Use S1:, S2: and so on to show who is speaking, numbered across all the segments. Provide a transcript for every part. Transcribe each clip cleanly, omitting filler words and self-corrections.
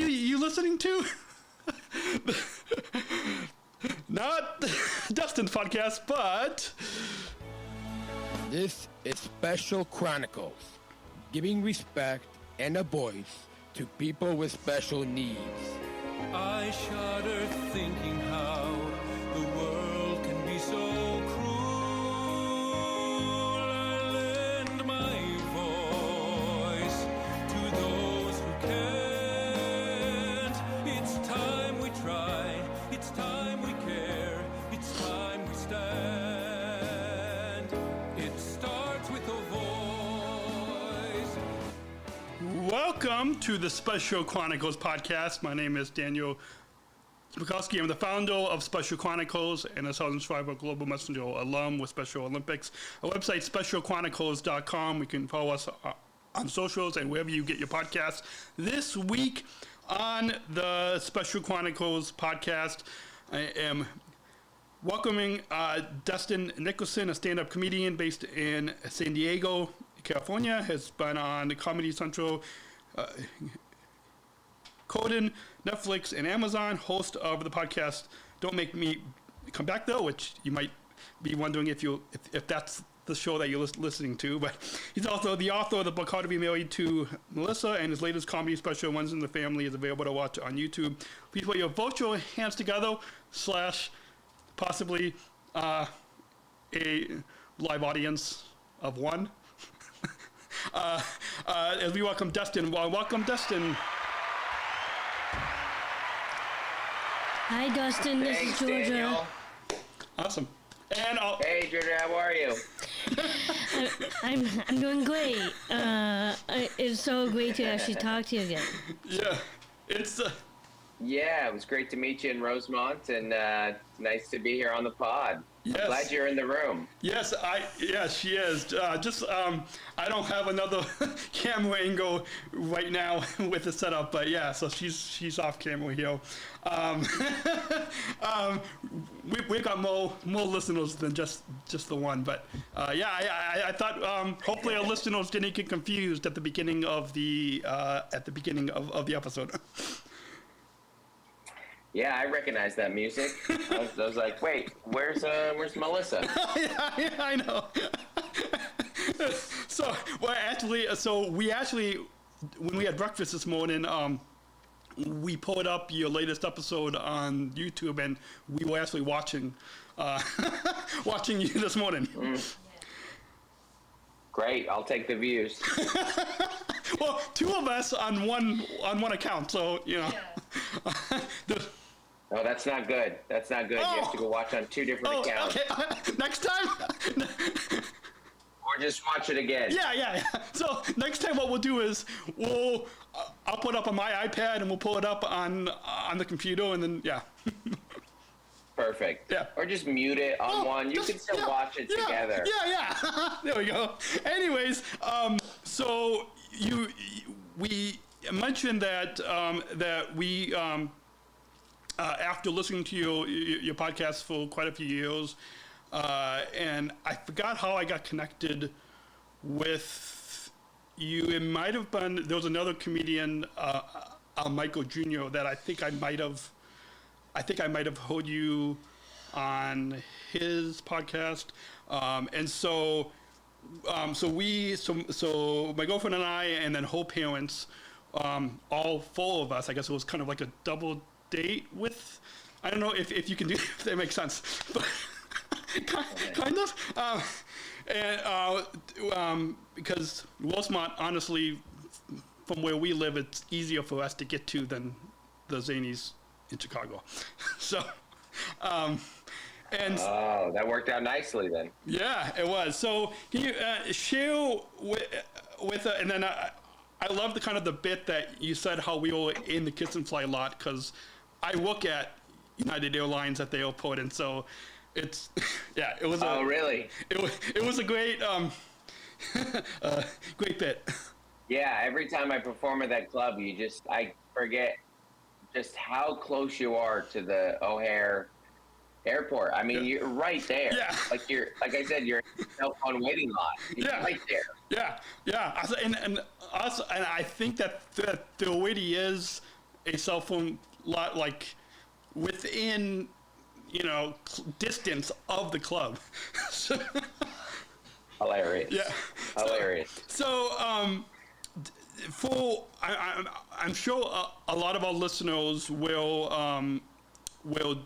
S1: you listening to? Not Dustin's podcast, but
S2: this is Special Chronicles, giving respect and a voice to people with special needs.
S3: I shudder thinking how the world can be so cruel. I lend my voice to those who can't. It's time we try, it's time we care, it's time we stand. It starts with a voice.
S1: Welcome to the Special Chronicles podcast. My name is Daniel Bukowski. I'm the founder of Special Chronicles and a Southern Striver Global Messenger alum with Special Olympics. Our website, specialchronicles.com. You can follow us on socials and wherever you get your podcasts. This week on the Special Chronicles podcast, I am welcoming Dustin Nickerson, a stand-up comedian based in San Diego, California. Has been on Comedy Central, Coden, Netflix, and Amazon. Host of the podcast Don't Make Me Come Back, though, which you might be wondering if that's the show that you're listening to. But he's also the author of the book How to Be Married to Melissa, and his latest comedy special, Ones in the Family, is available to watch on YouTube. Please put your virtual hands together / possibly a live audience of one. As we welcome Dustin. Welcome, Dustin.
S4: Hi, Dustin. This is Georgia.
S5: Daniel.
S1: Awesome. And
S5: Hey, Georgia, how are you?
S4: I'm doing great. It's so great to actually talk to you again.
S1: yeah, it's
S5: Yeah, it was great to meet you in Rosemont, and nice to be here on the pod.
S1: Yes.
S5: I'm glad you're in the room.
S1: yes, she is. I don't have another camera angle right now with the setup, but yeah, so she's off camera here. We got more listeners than just the one, but I thought hopefully our listeners didn't get confused at the beginning of the episode.
S5: Yeah, I recognize that music. I was like, wait, where's Melissa?
S1: yeah, I know. So we actually, when we had breakfast this morning, we pulled up your latest episode on YouTube, and we were actually watching you this morning.
S5: Great, I'll take the views.
S1: Well, two of us on one account, so you know.
S5: No, that's not good. That's not good. You have to go watch on two different accounts.
S1: Okay. Next time.
S5: Or just watch it again.
S1: Yeah. So next time, what we'll do is I'll put it up on my iPad, and we'll pull it up on the computer, and then
S5: Perfect.
S1: Yeah.
S5: Or just mute it on one. You can still watch it together.
S1: Yeah. There we go. Anyways, so we mentioned that we after listening to your podcast for quite a few years, and I forgot how I got connected with you. It might have been there was another comedian, Michael Jr., that I think I might have heard you on his podcast, and so my girlfriend and I, and then her parents, all four of us. I guess it was kind of like a double date with. I don't know if you can do if that makes sense, but kind of. Because Rosemont, honestly, from where we live, it's easier for us to get to than the Zanies in Chicago. So,
S5: that worked out nicely then.
S1: Yeah, it was. So can you share with and then I love the kind of the bit that you said how we were in the kiss and fly lot, because I work at United Airlines at the airport, and so it's it was.
S5: Oh, really?
S1: It was a great great bit.
S5: Yeah, every time I perform at that club, I forget just how close you are to the O'Hare Airport. I mean, you're right there.
S1: Yeah.
S5: Like I said, you're in the cell phone waiting lot. You're right there.
S1: Yeah. And I think that there already is a cell phone lot like within distance of the club. So,
S5: Hilarious.
S1: yeah.
S5: Hilarious.
S1: So, I'm sure a lot of our listeners will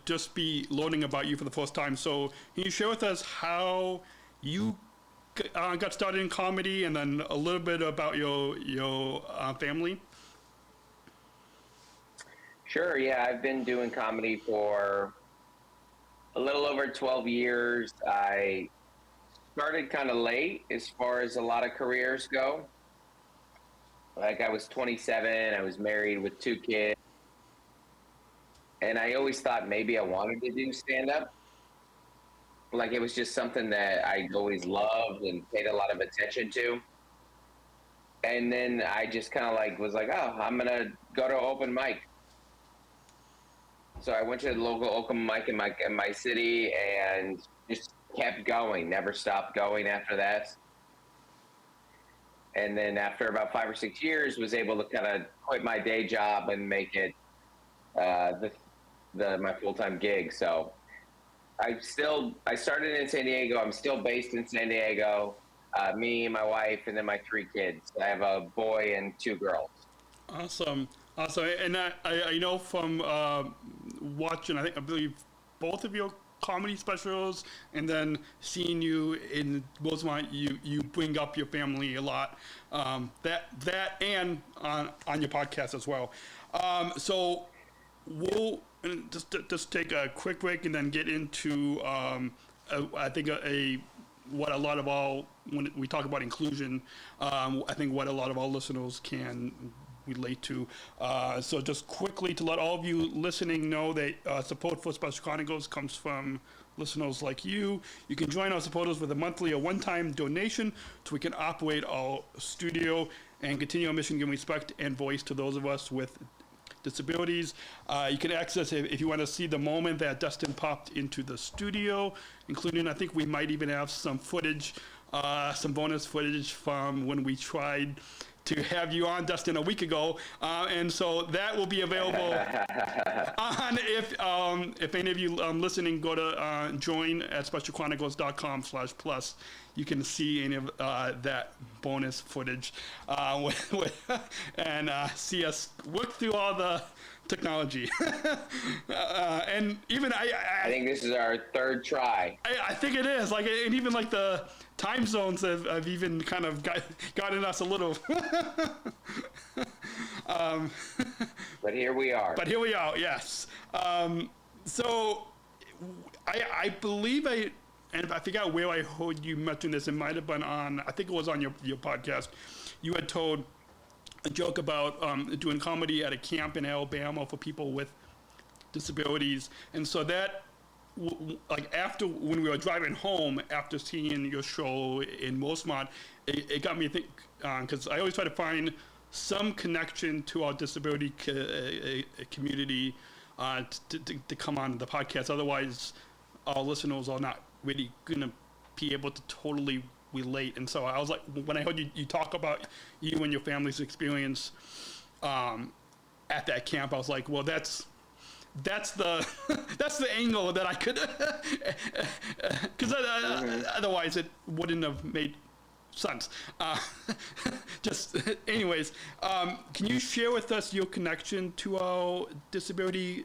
S1: just be learning about you for the first time. So, can you share with us how you got started in comedy, and then a little bit about your family?
S5: Sure. Yeah, I've been doing comedy for a little over 12 years. I started kind of late as far as a lot of careers go. Like I was 27, I was married with 2 kids, and I always thought maybe I wanted to do stand up. Like it was just something that I always loved and paid a lot of attention to. And then I just kind of like was like, oh, I'm gonna go to open mic. So I went to the local open mic in my city and just kept going, never stopped going after that. And then after about 5 or 6 years, was able to kind of quit my day job and make it my full time gig. So I started in San Diego. I'm still based in San Diego. Me, my wife, and then my 3 kids. I have a boy and 2 girls.
S1: Awesome, awesome. And I know from watching, I believe both of your comedy specials, and then seeing you in Rosemont, you bring up your family a lot. That and on your podcast as well. So we'll just take a quick break and then get into I think what a lot of all, when we talk about inclusion, I think what a lot of our listeners can relate to. So just quickly to let all of you listening know that support for Special Chronicles comes from listeners like you. You can join our supporters with a monthly or one-time donation so we can operate our studio and continue our mission giving respect and voice to those of us with disabilities. You can access it if you want to see the moment that Dustin popped into the studio, including I think we might even have some footage, some bonus footage from when we tried to have you on, Dustin, a week ago, and so that will be available on if any of you listening go to join at specialchronicles.com/plus. You can see any of that bonus footage and see us work through all the technology. And even I
S5: think this is our 3rd try.
S1: I think it is, like, and even like the time zones have even kind of gotten us a little.
S5: But here we are.
S1: But here we are, yes. So I believe and I forgot where I heard you mention this. It might have been on, I think it was on your podcast. You had told a joke about doing comedy at a camp in Alabama for people with disabilities. And so that, like after, when we were driving home after seeing your show in Rosemont, it got me to think, because I always try to find some connection to our disability community to come on the podcast. Otherwise, our listeners are not really going to be able to totally relate. And so I was like, when I heard you talk about you and your family's experience at that camp, I was like, well, that's the that's the angle that I could, because otherwise it wouldn't have made sense. Just anyways, can you share with us your connection to our disability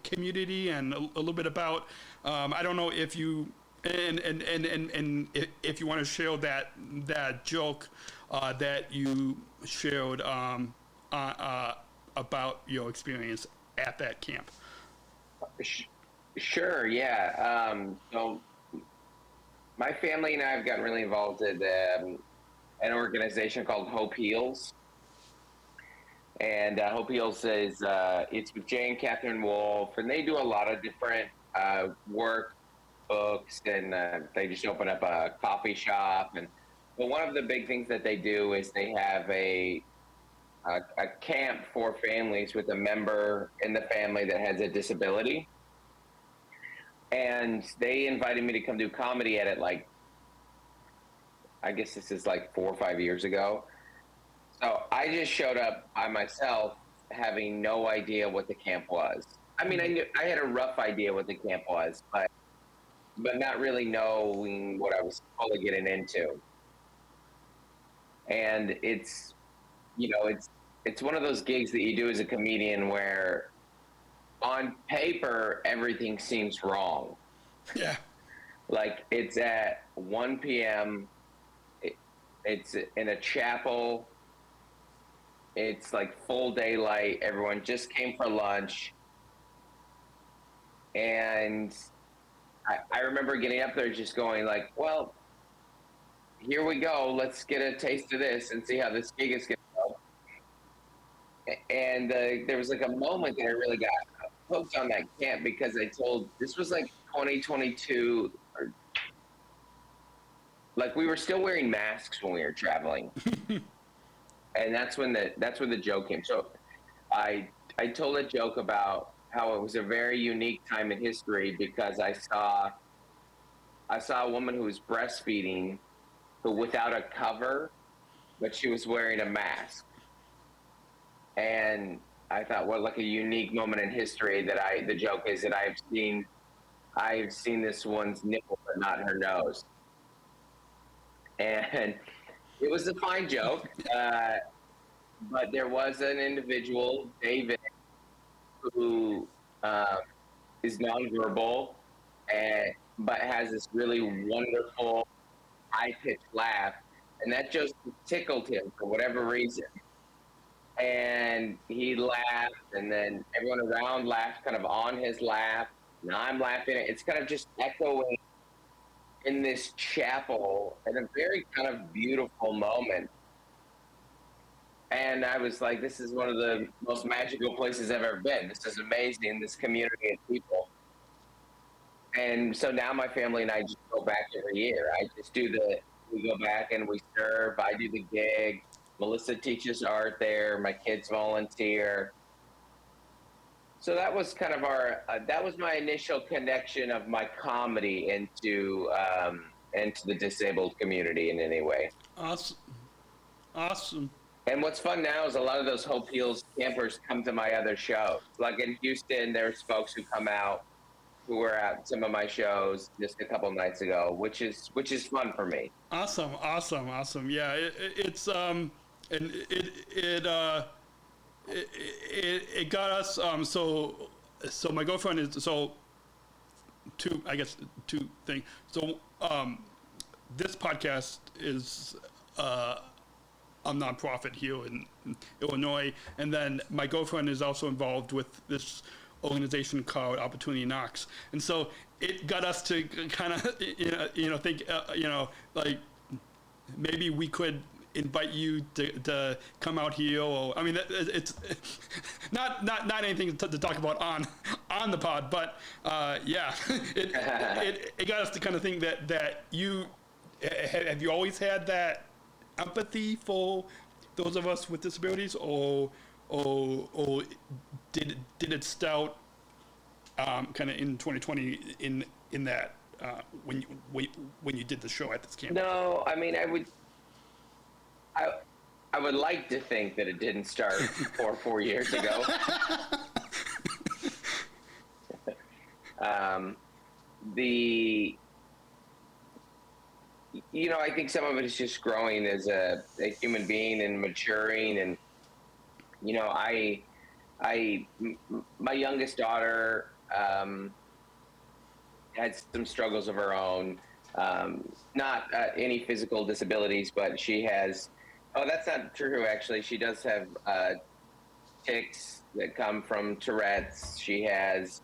S1: community and a little bit about I don't know if you and if you want to share that joke that you shared about your experience at that camp.
S5: Sure, yeah. So my family and I have gotten really involved in an organization called Hope Heals. And Hope Heals is it's with Jay and Catherine Wolf, and they do a lot of different work, books, and they just open up a coffee shop. But one of the big things that they do is they have a camp for families with a member in the family that has a disability. And they invited me to come do comedy at it, like, I guess this is like 4 or 5 years ago. So I just showed up by myself having no idea what the camp was. I mean, I had a rough idea what the camp was, but not really knowing what I was fully getting into. And it's, it's one of those gigs that you do as a comedian where on paper everything seems wrong.
S1: Yeah.
S5: Like it's at 1 p.m. It's in a chapel. It's like full daylight. Everyone just came for lunch. And I remember getting up there just going like, well, here we go. Let's get a taste of this and see how this gig is going to go. And there was like a moment that I really got hooked on that camp because this was like 2022. Like we were still wearing masks when we were traveling. And that's when the joke came. So I told a joke about how it was a very unique time in history because I saw a woman who was breastfeeding who without a cover, but she was wearing a mask. And I thought, what like a unique moment in history the joke is that I've seen this one's nipple but not her nose. And it was a fine joke, but there was an individual, David, who is nonverbal, but has this really wonderful high-pitched laugh, and that just tickled him for whatever reason. And he laughed, and then everyone around laughed kind of on his laugh, and I'm laughing. It's kind of just echoing in this chapel at a very kind of beautiful moment. And I was like, this is one of the most magical places I've ever been. This is amazing, this community of people. And so now my family and I just go back every year. We go back and we serve. I do the gig. Melissa teaches art there. My kids volunteer. So that was kind of that was my initial connection of my comedy into the disabled community in any way.
S1: Awesome.
S5: And what's fun now is a lot of those Hope Heals campers come to my other shows. Like in Houston, there's folks who come out who were at some of my shows just a couple nights ago, which is fun for me.
S1: Awesome. Yeah, it's and it got us. So my girlfriend is two things. So this podcast is a nonprofit here in Illinois, and then my girlfriend is also involved with this organization called Opportunity Knocks, and so it got us to kind of think like maybe we could invite you to come out here, or I mean it's not anything to talk about on the pod, but yeah, it got us to kind of think that you have you always had that empathy for those of us with disabilities, or did it start kind of in 2020 in that when you did the show at this camp?
S5: No, I mean I would like to think that it didn't start 4 years ago. I think some of it is just growing as a human being and maturing, and my youngest daughter had some struggles of her own, not any physical disabilities, but she has. Oh, that's not true. Actually, she does have tics that come from Tourette's. She has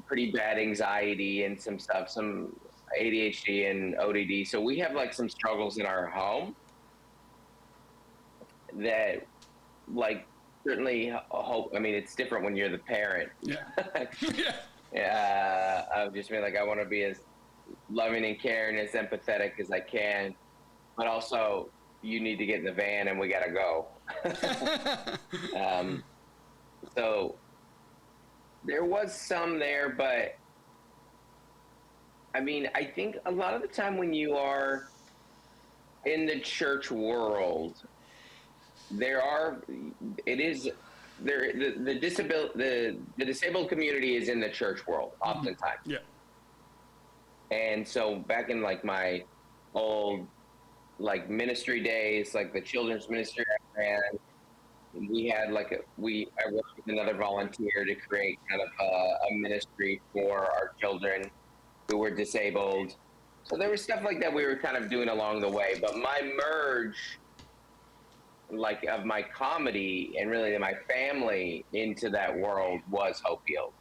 S5: pretty bad anxiety and some stuff, some ADHD and ODD. So we have like some struggles in our home that, like, certainly hope. I mean, it's different when you're the parent.
S1: Yeah.
S5: Yeah. I've just been like, I want to be as loving and caring, as empathetic as I can, but also you need to get in the van and we got to go. So there was some there, but I mean, I think a lot of the time when you are in the church world, it is the disabled community is in the church world oftentimes.
S1: Yeah.
S5: And so back in like my old like ministry days, like the children's ministry I ran, we had like I worked with another volunteer to create kind of a ministry for our children who were disabled. So there was stuff like that we were kind of doing along the way. But my merge, like of my comedy and really my family into that world was Hope Healed.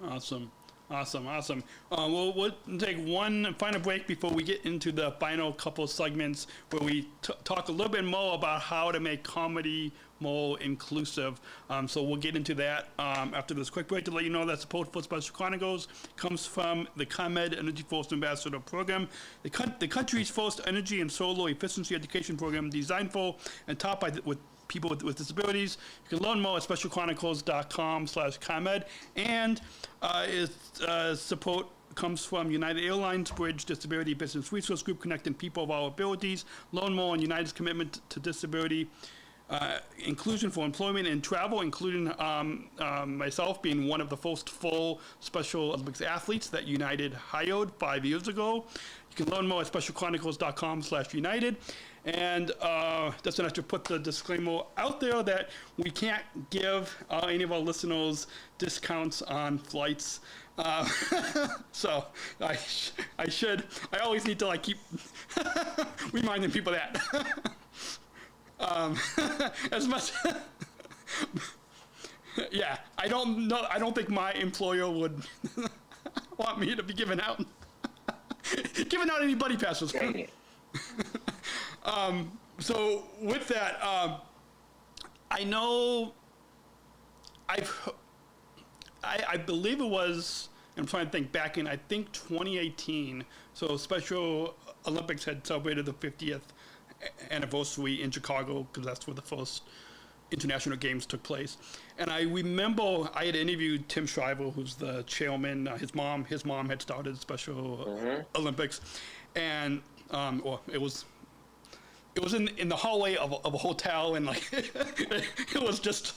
S1: Awesome. We'll take one final break before we get into the final couple segments where we talk a little bit more about how to make comedy more inclusive. So we'll get into that after this quick break to let you know that support for Special Chronicles comes from the ComEd Energy Force Ambassador Program, the country's first energy and solar efficiency education program designed for and taught by with people with disabilities. You can learn more at specialchronicles.com/ComEd. And support comes from United Airlines Bridge Disability Business Resource Group, connecting people of all abilities. Learn more on United's commitment to disability inclusion for employment and travel, including myself being one of the first full Special Olympics athletes that United hired 5 years ago. You can learn more at specialchronicles.com/United. And Dustin, I should put the disclaimer out there that we can't give any of our listeners discounts on flights. So I always need to like keep reminding people that. As much, yeah, I don't think my employer would want me to be giving out any buddy passes.
S5: Dang it.
S1: So with that, I know I believe it was, I'm trying to think back in, I think 2018. So Special Olympics had celebrated the 50th anniversary in Chicago because that's where the first international games took place. And I remember I had interviewed Tim Shriver, who's the chairman. His mom had started Special Olympics, and it was in the hallway of a hotel, and like it was just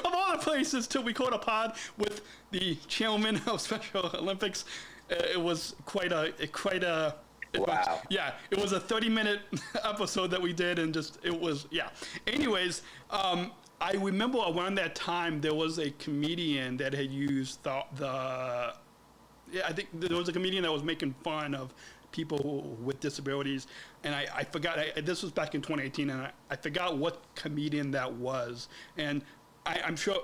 S1: of all the places to record a pod with the chairman of Special Olympics. It was quite a
S5: Wow.
S1: it was a 30-minute episode that we did, and it was. Anyways, I remember around that time there was a comedian that had used I think there was a comedian that was making fun of people with disabilities, and I forgot. This was back in 2018, and I forgot what comedian that was. And I'm sure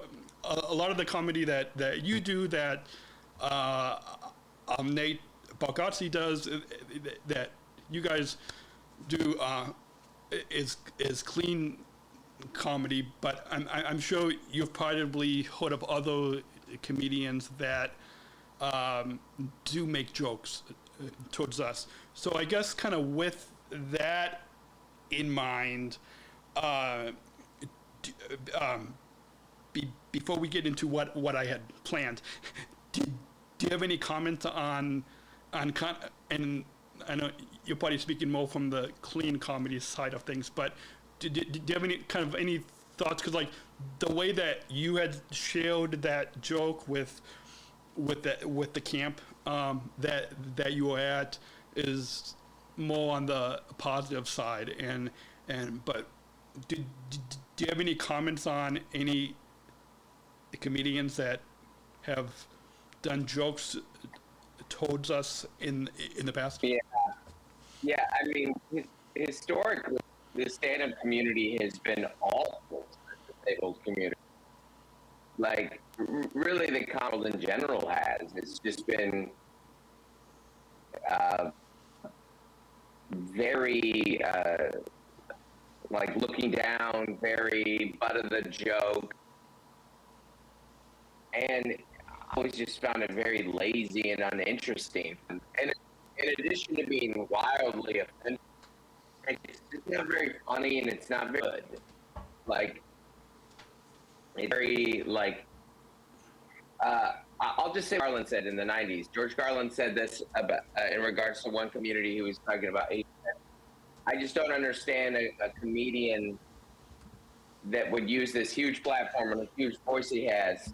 S1: a lot of the comedy that you do, that Nate Bargatze does, that you guys do, is clean comedy. But I'm sure you've probably heard of other comedians that do make jokes towards us. So I guess kind of with that in mind, before we get into what I had planned, do you have any comments on and I know you're probably speaking more from the clean comedy side of things, but do you have any thoughts? Because like the way that you had shared that joke with the camp that you were at is more on the positive side, but do you have any comments on any comedians that have done jokes towards us in the past?
S5: Yeah. I mean, historically, the stand-up community has been awful to the disabled community. Like, really, the comedy in general has. It's just been very, like, looking down, very butt of the joke. And I always just found it very lazy and uninteresting. And in addition to being wildly offensive, it's not very funny and it's not very good. Like, it's very, like, I'll just say what Garland said in the 90s. George Garland said this about, in regards to one community he was talking about. I just don't understand a comedian that would use this huge platform and a huge voice he has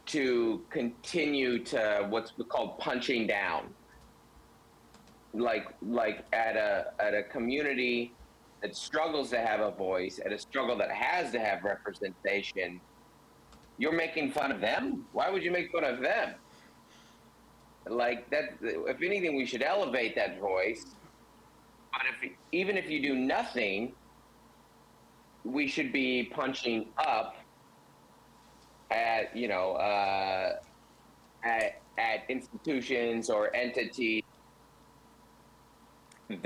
S5: to continue to what's called punching down, like at a community that struggles to have a voice, at a struggle that has to have representation. You're making fun of them. Why would you make fun of them? Like that. If anything, we should elevate that voice. But even if you do nothing, we should be punching up at at institutions or entities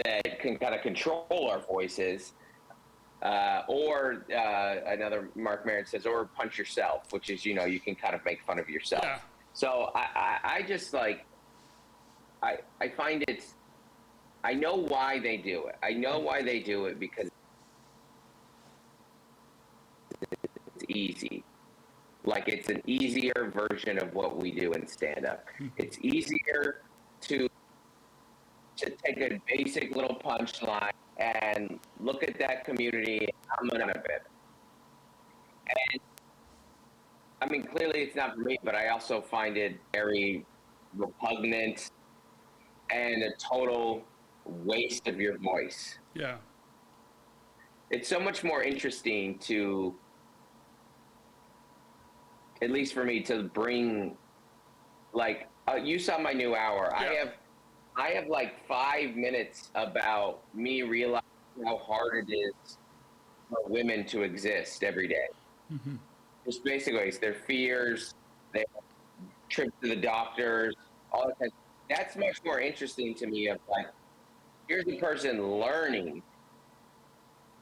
S5: that can kind of control our voices, or another Mark Maron says, or punch yourself, which is you can kind of make fun of yourself.
S1: Yeah.
S5: So I just like I find it's, I know why they do it. I know why they do it because it's easy. Like it's an easier version of what we do in stand-up. It's easier to take a basic little punchline and look at that community and come out of it. And I mean, clearly it's not for me, but I also find it very repugnant and a total waste of your voice.
S1: Yeah.
S5: It's so much more interesting to, at least for me, to bring, like, you saw my new hour.
S1: Yeah.
S5: I have like 5 minutes about me realizing how hard it is for women to exist every day.
S1: Mm-hmm.
S5: Just basically, it's their fears, their trips to the doctors, all that kind of, that's much more interesting to me. Of like, here's a person learning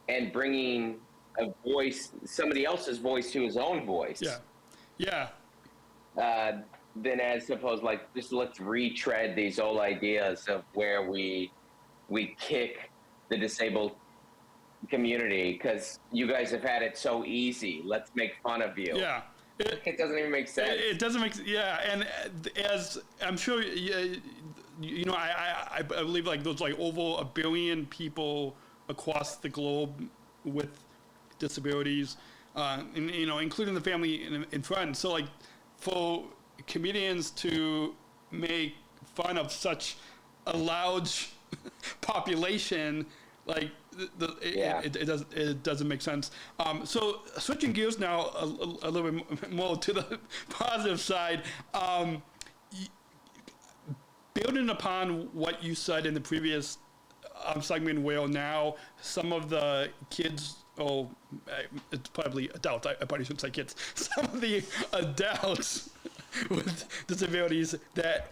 S5: and bringing a voice, somebody else's voice to his own voice.
S1: Yeah. Yeah.
S5: Then as opposed, like, just let's retread these old ideas of where we kick the disabled community because you guys have had it so easy. Let's make fun of you.
S1: Yeah.
S5: It doesn't even make sense.
S1: It doesn't make, yeah, and as I'm sure, I believe like there's like over 1 billion people across the globe with disabilities, and, including the family and friends. So like for comedians to make fun of such a large population, like it doesn't make sense. So switching gears now a little bit more to the positive side, building upon what you said in the previous segment, where now some of the kids, it's probably adults, I probably shouldn't say kids, some of the adults with disabilities that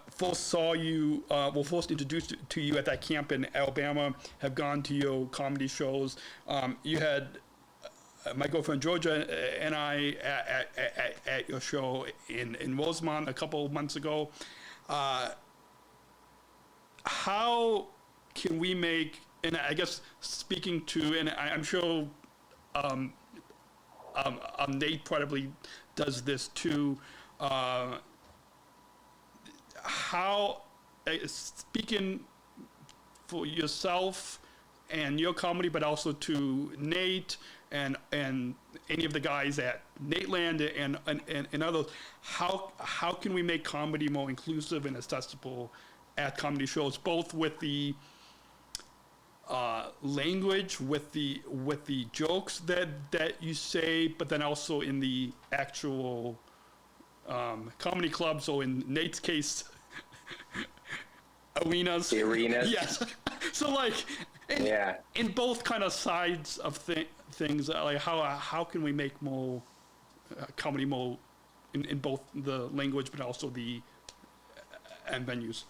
S1: first saw you, were first introduced to you at that camp in Alabama, have gone to your comedy shows. You had my girlfriend Georgia and I at your show in Rosemont a couple of months ago. How can we make, and I guess speaking to, and I'm sure Nate probably does this too, how, speaking for yourself and your comedy, but also to Nate and any of the guys at Nateland and others, how can we make comedy more inclusive and accessible at comedy shows, both with the language, with the jokes that you say, but then also in the actual comedy clubs, or in Nate's case, arenas.
S5: The arenas.
S1: Yes. So like, in both kind of sides of things, like how can we make more comedy more in both the language, but also the and venues.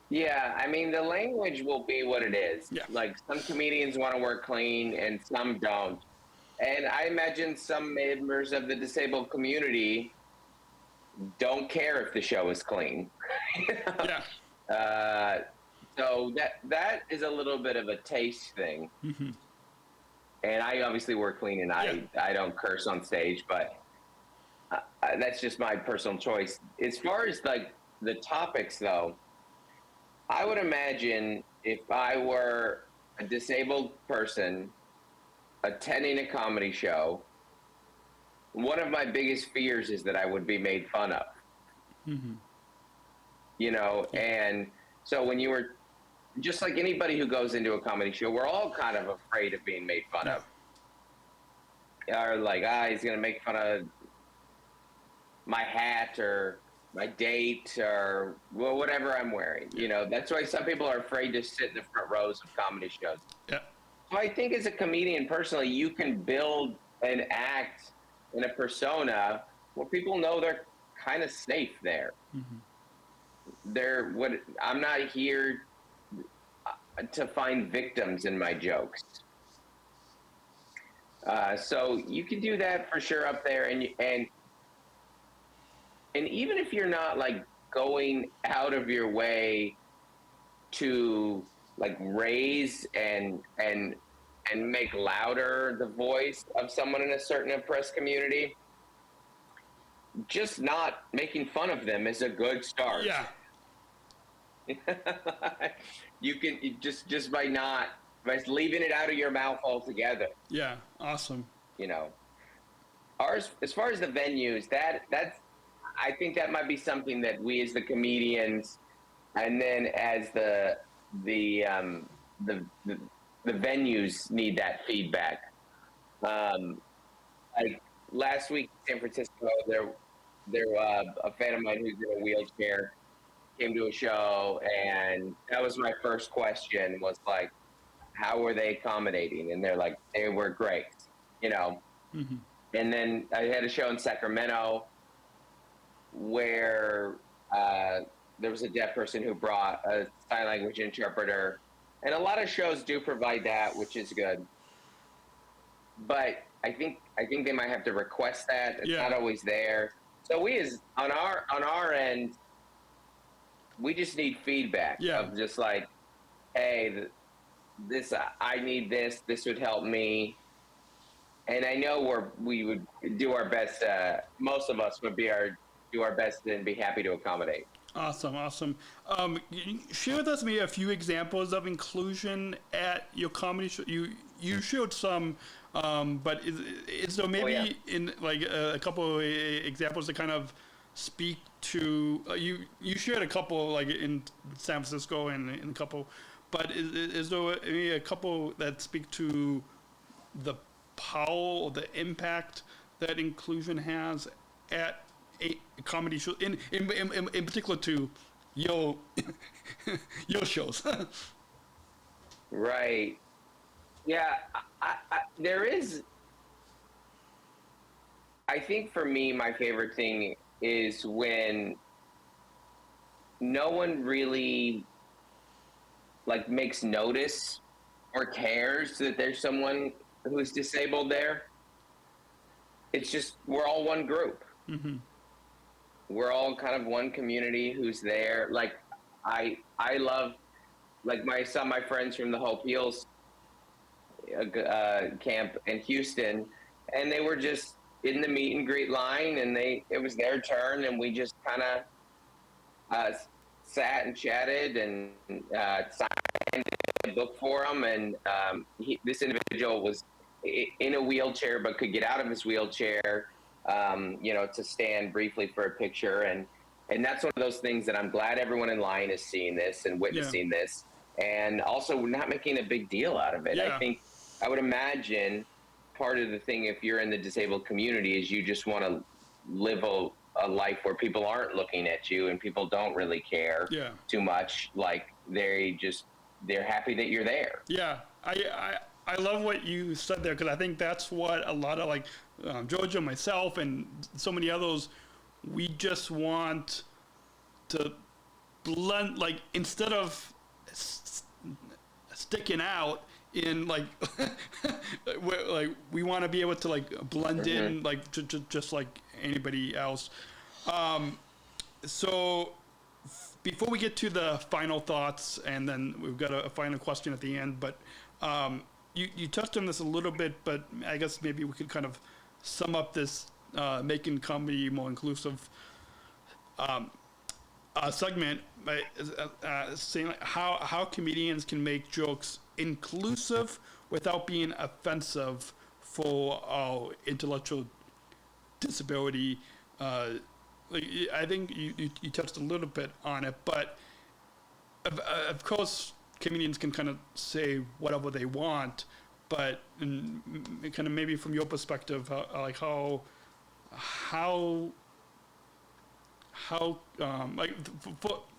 S5: Yeah, I mean, the language will be what it is.
S1: Yeah.
S5: Like, some comedians want to work clean and some don't. And I imagine some members of the disabled community don't care if the show is clean.
S1: Yeah.
S5: So that is a little bit of a taste thing.
S1: Mm-hmm.
S5: And I obviously work clean, and I don't curse on stage, but that's just my personal choice. As far as, like, the topics, though, I would imagine if I were a disabled person attending a comedy show, one of my biggest fears is that I would be made fun of. You know, and so when you were just like anybody who goes into a comedy show, we're all kind of afraid of being made fun of. Or like, he's gonna make fun of my hat or my date or whatever I'm wearing. You know, that's why some people are afraid to sit in the front rows of comedy shows.
S1: Yeah.
S5: So I think as a comedian, personally, you can build an act and a persona where people know they're kind of safe there. I'm not here to find victims in my jokes. So you can do that for sure up there, and even if you're not like going out of your way to like raise and make louder the voice of someone in a certain oppressed community, just not making fun of them is a good start.
S1: Yeah.
S5: You can just by leaving it out of your mouth altogether.
S1: Yeah. Awesome.
S5: You know, as far as the venues, that's I think that might be something that we as the comedians, and then as the venues need that feedback. Like last week in San Francisco, there a fan of mine who's in a wheelchair came to a show, and that was my first question, was like, how were they accommodating? And they're like, they were great, you know. And then I had a show in Sacramento where there was a deaf person who brought a sign language interpreter, and a lot of shows do provide that, which is good. But I think they might have to request that. It's not always there. So we, as on our end, we just need feedback of just like, hey, this I need this. This would help me. And I know we would do our best. Most of us would do our best and be happy to accommodate.
S1: Awesome. Share with us maybe a few examples of inclusion at your comedy show. You showed some, but is there maybe in like a couple of examples that kind of speak to you shared a couple like in San Francisco and in a couple, but is there maybe a couple that speak to the power or the impact that inclusion has at a comedy show, in particular to your shows?
S5: Right. Yeah, there is. I think for me, my favorite thing is when no one really like makes notice or cares that there's someone who's disabled there. It's just, we're all one group. We're all kind of one community who's there. Like I love, like some of my friends from the Hope Heals camp in Houston, and they were just in the meet and greet line, and it was their turn, and we just kind of sat and chatted and signed a book for them. And this individual was in a wheelchair but could get out of his wheelchair, to stand briefly for a picture. And that's one of those things that I'm glad everyone in line is seeing this and witnessing this, and also not making a big deal out of it. I would imagine part of the thing, if you're in the disabled community, is you just want to live a life where people aren't looking at you and people don't really care too much. Like they're happy that you're there.
S1: Yeah. I love what you said there, because I think that's what a lot of like Georgia, myself, and so many others, we just want to blend, like instead of sticking out in like, we want to be able to like blend in like just like anybody else. So before we get to the final thoughts, and then we've got a final question at the end, but you touched on this a little bit, but I guess maybe we could kind of sum up this making comedy more inclusive segment by saying like how comedians can make jokes inclusive without being offensive for intellectual disability. Like, I think you touched a little bit on it, but of course, comedians can kind of say whatever they want, but kind of maybe from your perspective, like how like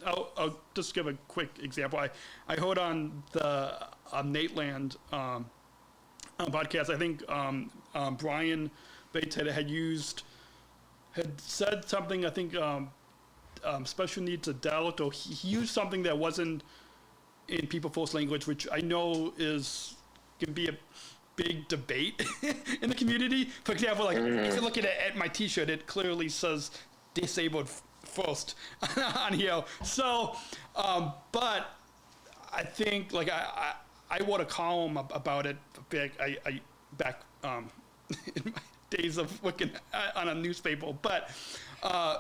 S1: I'll just give a quick example. I heard on the Nate Land podcast. I think Brian Bates had said something. I think special needs adult, or he used something that wasn't in people first language, which I know can be a big debate in the community. For example, like if you look at my T-shirt, it clearly says disabled first on here. So, but I think like I wrote a column about it back in my days of working on a newspaper, but I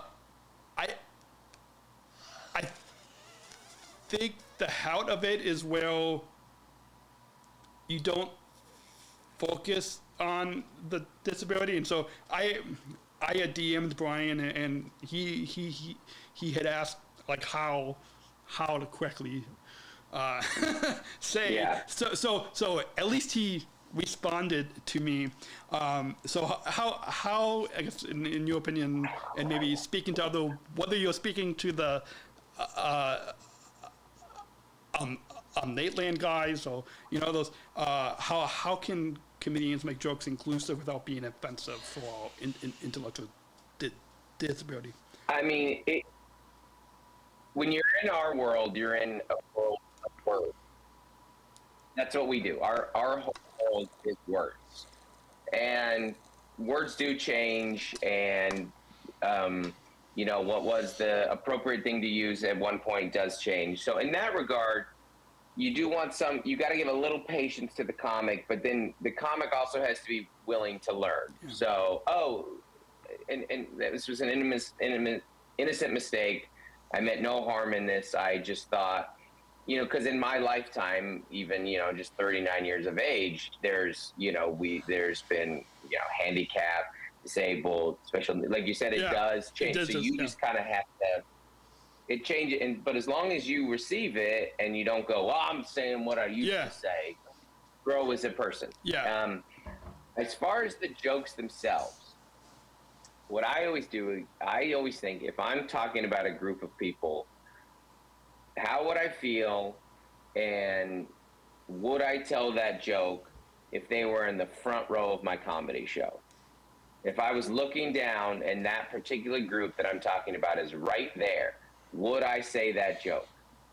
S1: think the heart of it is where you don't focus on the disability, and so I had DM'd Brian, and he had asked like how to correctly say.
S5: Yeah.
S1: So at least he responded to me. So how I guess in your opinion, and maybe speaking to whether you're speaking to the Nate Land guys, or those, how can comedians make jokes inclusive without being offensive for intellectual disability?
S5: I mean, when you're in our world, you're in a world of words. That's what we do. Our whole world is words, and words do change. And what was the appropriate thing to use at one point does change. So in that regard, you do want you got to give a little patience to the comic, but then the comic also has to be willing to learn. Yeah. So, and this was an innocent mistake. I meant no harm in this. I just thought, because in my lifetime, even, just 39 years of age, there's been, handicap, disabled, special, like you said, it does change. So you just kind of have to, it changes. But as long as you receive it and you don't go, well, I'm saying what I used to say, grow as a person. Yeah. As far as the jokes themselves, what I always do, I always think if I'm talking about a group of people, how would I feel, and would I tell that joke if they were in the front row of my comedy show? If I was looking down and that particular group that I'm talking about is right there, would I say that joke?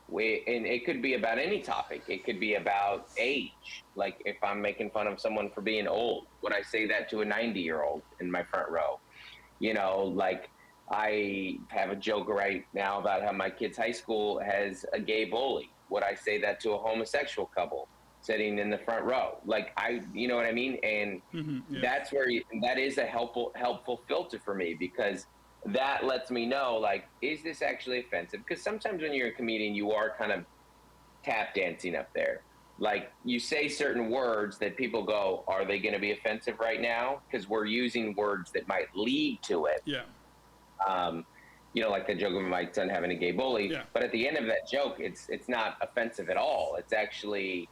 S5: And it could be about any topic. It could be about age. Like if I'm making fun of someone for being old, would I say that to a 90-year-old in my front row? Like I have a joke right now about how my kid's high school has a gay bully. Would I say that to a homosexual couple sitting in the front row? Like you know what I mean? And that's where that is a helpful filter for me, because that lets me know, like, is this actually offensive? Because sometimes when you're a comedian, you are kind of tap dancing up there. Like you say certain words that people go, are they going to be offensive right now? Because we're using words that might lead to it. Yeah. Like the joke of my son having a gay bully. Yeah. But at the end of that joke, it's not offensive at all. It's actually,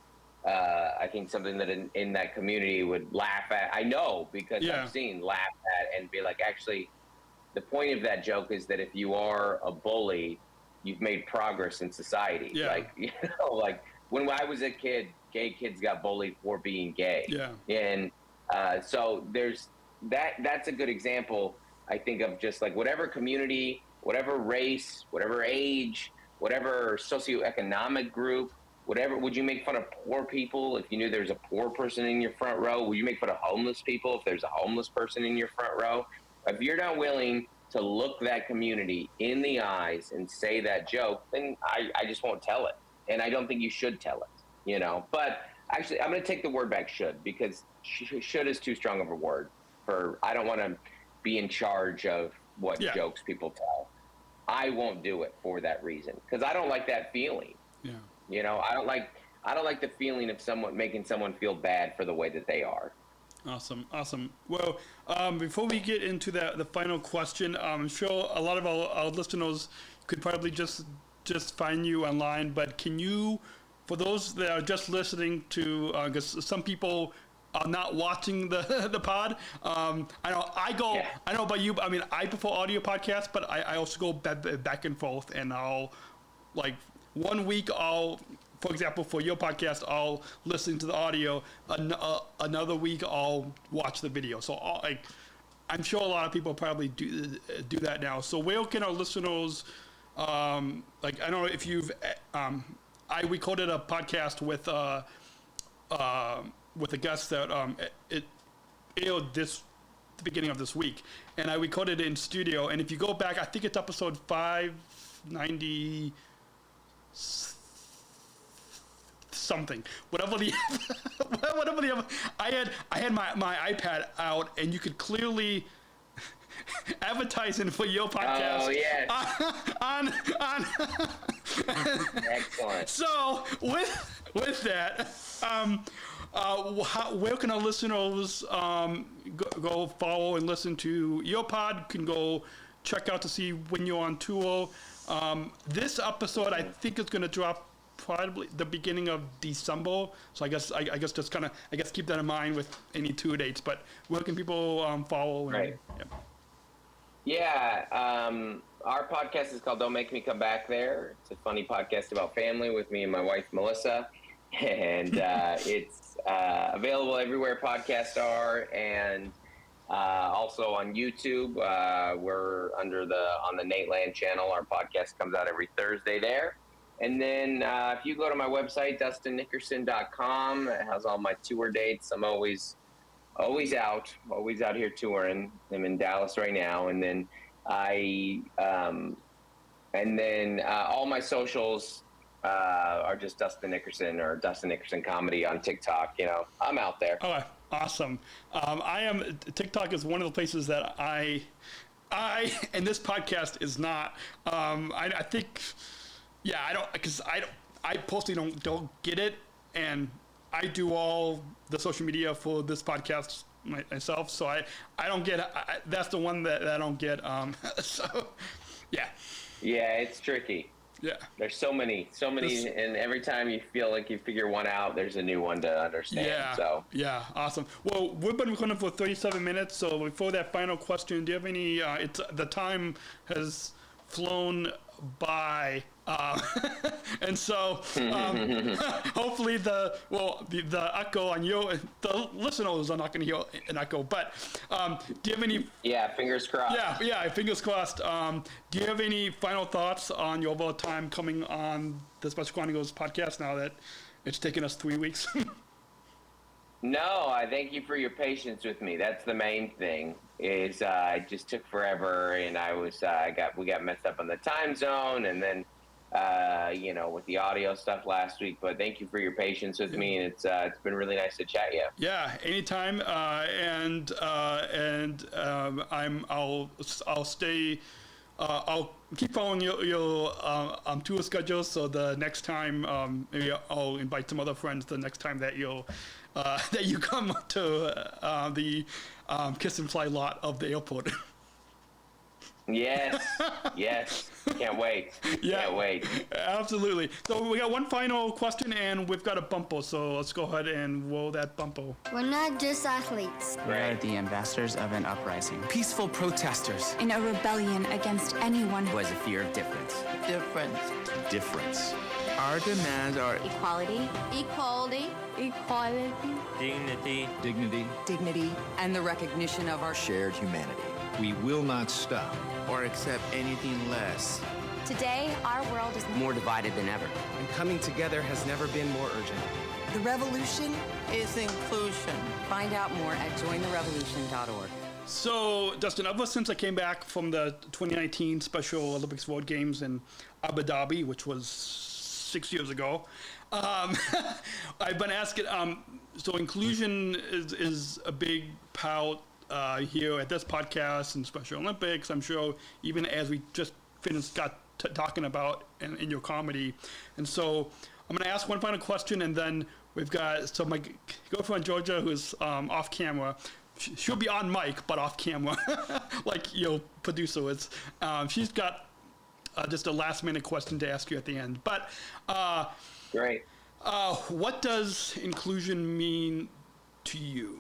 S5: I think, something that in that community would laugh at. I know, because I've seen laugh at and be like, actually, the point of that joke is that if you are a bully, you've made progress in society. Yeah. Like, like when I was a kid, gay kids got bullied for being gay. Yeah. And so there's that's a good example, I think, of just like whatever community, whatever race, whatever age, whatever socioeconomic group, whatever. Would you make fun of poor people if you knew there's a poor person in your front row? Would you make fun of homeless people if there's a homeless person in your front row? If you're not willing to look that community in the eyes and say that joke, then I just won't tell it. And I don't think you should tell it, But actually, I'm going to take the word back, should, because should is too strong of a word. I don't want to be in charge of what jokes people tell. I won't do it for that reason, because I don't like that feeling. Yeah. I don't like the feeling of making someone feel bad for the way that they are.
S1: Awesome. Well, before we get into the final question, I'm sure a lot of our listeners could probably just find you online, but can you, for those that are just listening to, because some people are not watching the pod. I know about you. I mean, I prefer audio podcasts, but I also go back and forth, and I'll like 1 week for example, for your podcast, I'll listen to the audio. Another week, I'll watch the video. So I'm sure a lot of people probably do that now. So where can our listeners, I don't know if you've, I recorded a podcast with a guest that it aired the beginning of this week, and I recorded it in studio. And if you go back, I think it's episode 590 something, whatever the I had my iPad out, and you could clearly advertising for your podcast.
S5: Oh yes.
S1: on
S5: Excellent.
S1: So with that, where can our listeners go follow and listen to your pod? Can go check out to see when you're on tour. This episode, I think, is going to drop probably the beginning of December. So I guess just kind of keep that in mind with any tour dates. But where can people follow?
S5: Right. Our podcast is called Don't Make Me Come Back There. It's a funny podcast about family with me and my wife, Melissa. And it's available everywhere podcasts are, and also on YouTube. We're on the Nate Land channel. Our podcast comes out every Thursday there. And then if you go to my website, DustinNickerson.com, it has all my tour dates. I'm always out here touring. I'm in Dallas right now. And then all my socials are just Dustin Nickerson or Dustin Nickerson Comedy on TikTok. You know, I'm out there.
S1: Oh, awesome. TikTok is one of the places that I and this podcast is not. I think. Yeah, I personally don't get it, and I do all the social media for this podcast myself, so I don't get. That's the one that I don't get. So, yeah.
S5: Yeah, it's tricky.
S1: Yeah.
S5: There's so many, and every time you feel like you figure one out, there's a new one to understand.
S1: Yeah.
S5: So.
S1: Yeah, awesome. Well, we've been recording for 37 minutes, so before that final question, do you have any? The time has flown by. And so hopefully the echo on the listeners are not going to hear an echo, but do you have any
S5: fingers crossed.
S1: Yeah, fingers crossed. Do you have any final thoughts on your overall time coming on the Special Chronicles podcast now that it's taken us 3 weeks?
S5: No, I thank you for your patience with me. That's the main thing. Is it just took forever, and we got messed up on the time zone, and then with the audio stuff last week. But thank you for your patience with me, and it's been really nice to chat you.
S1: Yeah, anytime. I'll stay. I'll keep following your tour schedule. So the next time, maybe I'll invite some other friends. The next time that you come to the Kiss and Fly lot of the airport.
S5: Yes. Can't wait.
S1: Yeah,
S5: Can't wait.
S1: Absolutely. So we got one final question, and we've got a bumper. So let's go ahead and roll that bumper.
S6: We're not just athletes.
S7: We are the ambassadors of an uprising.
S8: Peaceful protesters.
S9: In a rebellion against anyone
S7: who has a fear of difference.
S8: Difference.
S7: Our demands are
S6: Equality.
S8: Dignity.
S10: And the recognition of our shared humanity.
S8: We will not stop
S7: or accept anything less.
S6: Today, our world is
S7: More divided than ever.
S8: and coming together has never been more urgent.
S10: The revolution is inclusion. Find out more at jointherevolution.org.
S1: So, Dustin, ever since I came back from the 2019 Special Olympics World Games in Abu Dhabi, which was 6 years ago, I've been asking, so inclusion is a big part here at this podcast and Special Olympics. I'm sure even as we just got talking about in your comedy. And so I'm going to ask one final question, and then we've got my girlfriend Georgia, who's off camera. She'll be on mic, but off camera, like your producer is. She's got just a last minute question to ask you at the end. But
S5: Great.
S1: What does inclusion mean to you?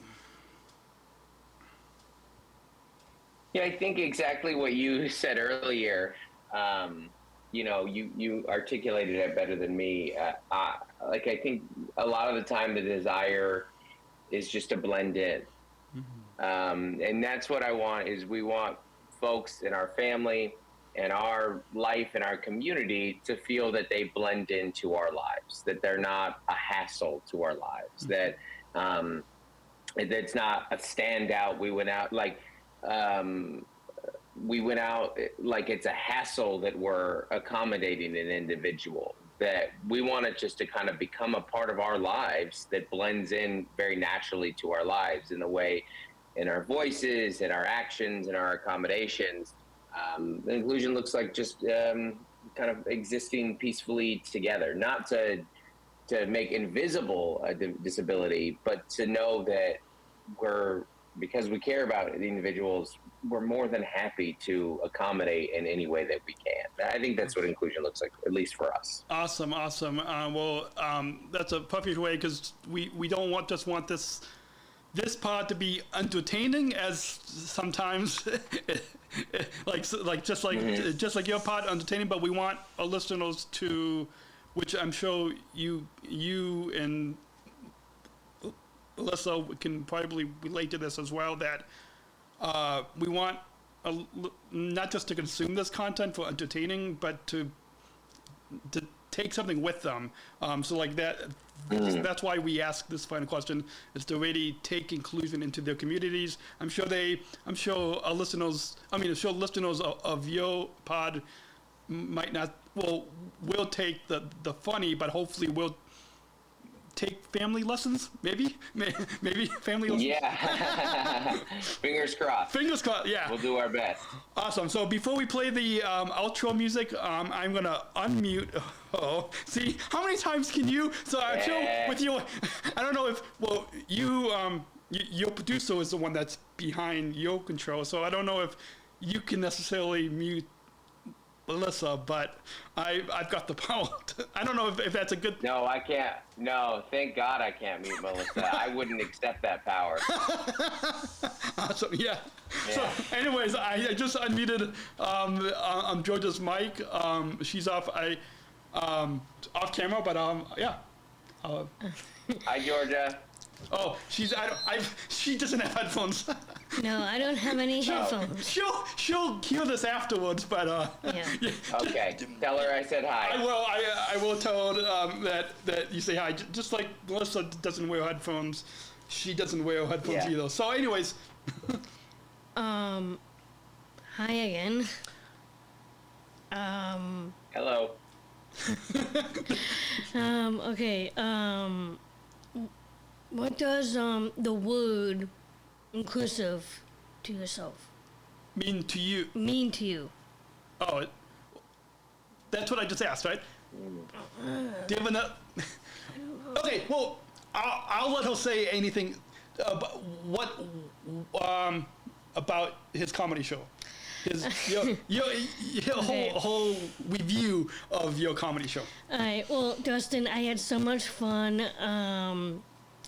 S5: Yeah, I think exactly what you said earlier. You articulated it better than me. I think a lot of the time the desire is just to blend in. And that's what I want. Is we want folks in our family and our life and our community to feel that they blend into our lives, that they're not a hassle to our lives, that it's not a standout. We went out like it's a hassle that we're accommodating an individual, that we want it just to kind of become a part of our lives that blends in very naturally to our lives in the way, in our voices, in our actions, in our accommodations. Inclusion looks like just kind of existing peacefully together, not to make invisible a disability, but to know that because we care about the individuals, we're more than happy to accommodate in any way that we can. I think that's what inclusion looks like, at least for us.
S1: Awesome. That's a perfect way, because we don't want this pod to be entertaining, as sometimes just like your pod entertaining, but we want our listeners to, which I'm sure you and Alyssa can probably relate to this as well, that we want not just to consume this content for entertaining, but to take something with them. That's why we ask this final question, is to really take inclusion into their communities. I'm sure our listeners, listeners of your pod might not, will take the funny, but hopefully will take family lessons, maybe family lessons.
S5: Yeah. Fingers crossed.
S1: Yeah,
S5: we'll do our best.
S1: Awesome. So before we play the outro music, I'm gonna unmute. See, how many times can you? So I'm sure with you, I don't know if your producer is the one that's behind your control, so I don't know if you can necessarily mute Alyssa, but I've got the power. I don't know if that's a good.
S5: No, I can't. No, thank God I can't mute Melissa. I wouldn't accept that power.
S1: Awesome. Yeah. So, anyways, I just unmuted Georgia's mic. She's off. Off camera, but yeah.
S5: Hi, Georgia.
S1: Oh, she doesn't have headphones.
S4: No, I don't have any headphones.
S1: She'll hear this afterwards, but
S4: yeah.
S5: Okay, tell her I said hi.
S1: I will tell her that you say hi. Just like Melissa doesn't wear headphones, she doesn't wear headphones either. So, anyways.
S4: Hi again.
S5: Hello.
S4: Okay. What does the word inclusive to yourself
S1: mean to you?
S4: Mean to you?
S1: Oh, that's what I just asked, right? Do you have another? Okay, well, I'll let her say anything about about his comedy show. Your whole review of your comedy show.
S4: All right. Well, Dustin, I had so much fun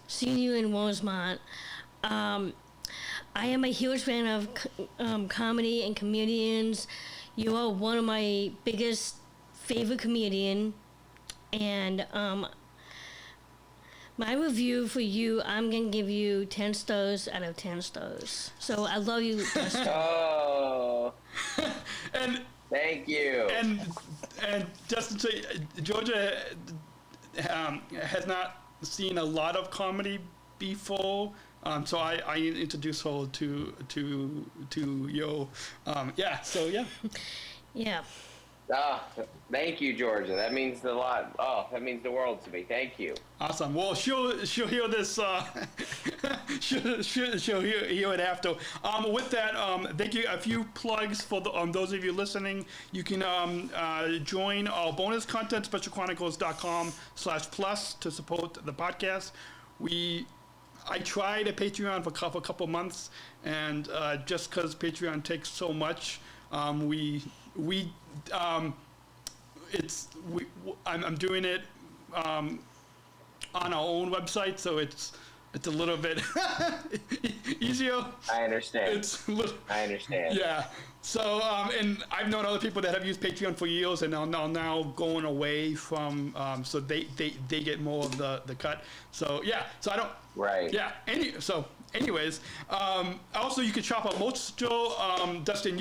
S4: seeing you in Rosemont. I am a huge fan of comedy and comedians. You are one of my biggest favorite comedian, and my review for you, I'm gonna give you 10 stars out of 10 stars. So I love you, Dustin.
S5: Oh.
S1: And
S5: thank you.
S1: And just to say, Georgia has not seen a lot of comedy before, so I introduced her to Yo. Yeah. So yeah.
S4: Yeah.
S5: Oh, thank you, Georgia. That means a lot. Oh, that means the world to me. Thank you.
S1: Awesome. Well, she'll hear this. She'll hear it after. With that, thank you. A few plugs for those of you listening. You can join our bonus content, specialchronicles.com/plus to support the podcast. I tried a Patreon for a couple months, and just because Patreon takes so much, I'm doing it on our own website, so it's a little bit easier.
S5: I understand. I understand.
S1: Yeah. So, and I've known other people that have used Patreon for years and are now going away from, so they get more of the cut. So, yeah. So I don't.
S5: Right.
S1: Yeah. Anyways, also you can shop at merch store. Dustin,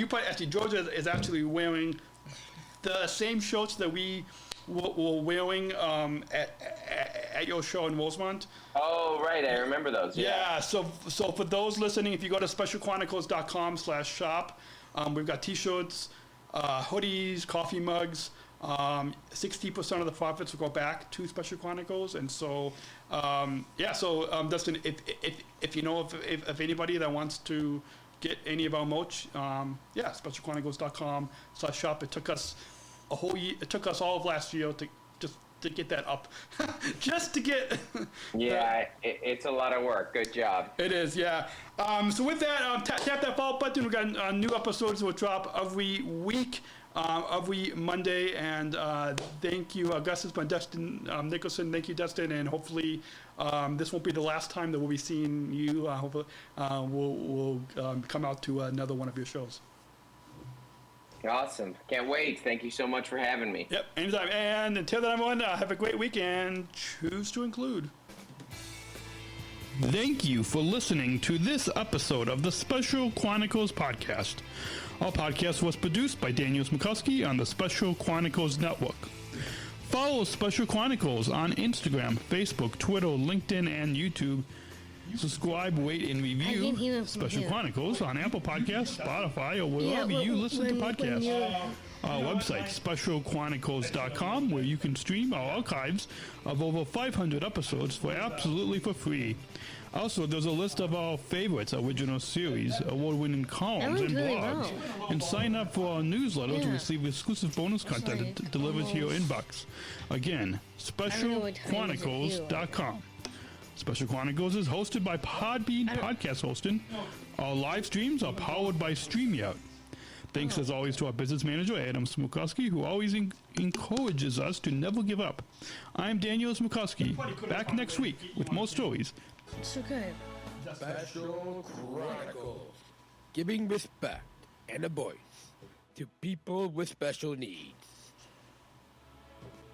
S1: Georgia is actually wearing the same shirts that we were wearing at your show in Rosemont.
S5: Oh, right. I remember those.
S1: Yeah. So for those listening, if you go to specialchronicles.com/shop, we've got T-shirts, hoodies, coffee mugs. 60% of the profits will go back to Special Chronicles, and so Dustin, if you know if anybody that wants to get any of our merch, specialchronicles.com/shop. It took us a whole year. It took us all of last year to get that up, just to get.
S5: It's a lot of work. Good job.
S1: It is, yeah. So with that, tap that follow button. We've got new episodes will drop every week, every Monday. And thank you, Augustus, by Dustin Nickerson. Thank you, Dustin. And hopefully this won't be the last time that we'll be seeing you. Hopefully we'll come out to another one of your shows.
S5: Awesome. Can't wait. Thank you so much for having me.
S1: Yep, anytime. And until then, everyone, have a great weekend. Choose to include. Thank you for listening to this episode of the Special Chronicles podcast. Our podcast was produced by Daniel Smukowski on the Special Chronicles Network. Follow Special Chronicles on Instagram, Facebook, Twitter, LinkedIn, and YouTube. Subscribe, rate, and review Special Chronicles on Apple Podcasts, Spotify, or wherever you listen to podcasts. Our website, specialchronicles.com, where you can stream our archives of over 500 episodes for free. Also, there's a list of our favorites, original series, award-winning columns, and blogs. And sign up for our newsletter to receive exclusive bonus content delivered to your inbox. Again, specialchronicles.com. Special Chronicles is hosted by Podbean Podcast Hosting. Our live streams are powered by StreamYard. Thanks as always to our business manager, Adam Smukowski, who always encourages us to never give up. I'm Daniel Smukowski, back next week with more stories.
S4: It's okay.
S2: Special Chronicles, giving respect and a voice to people with special needs.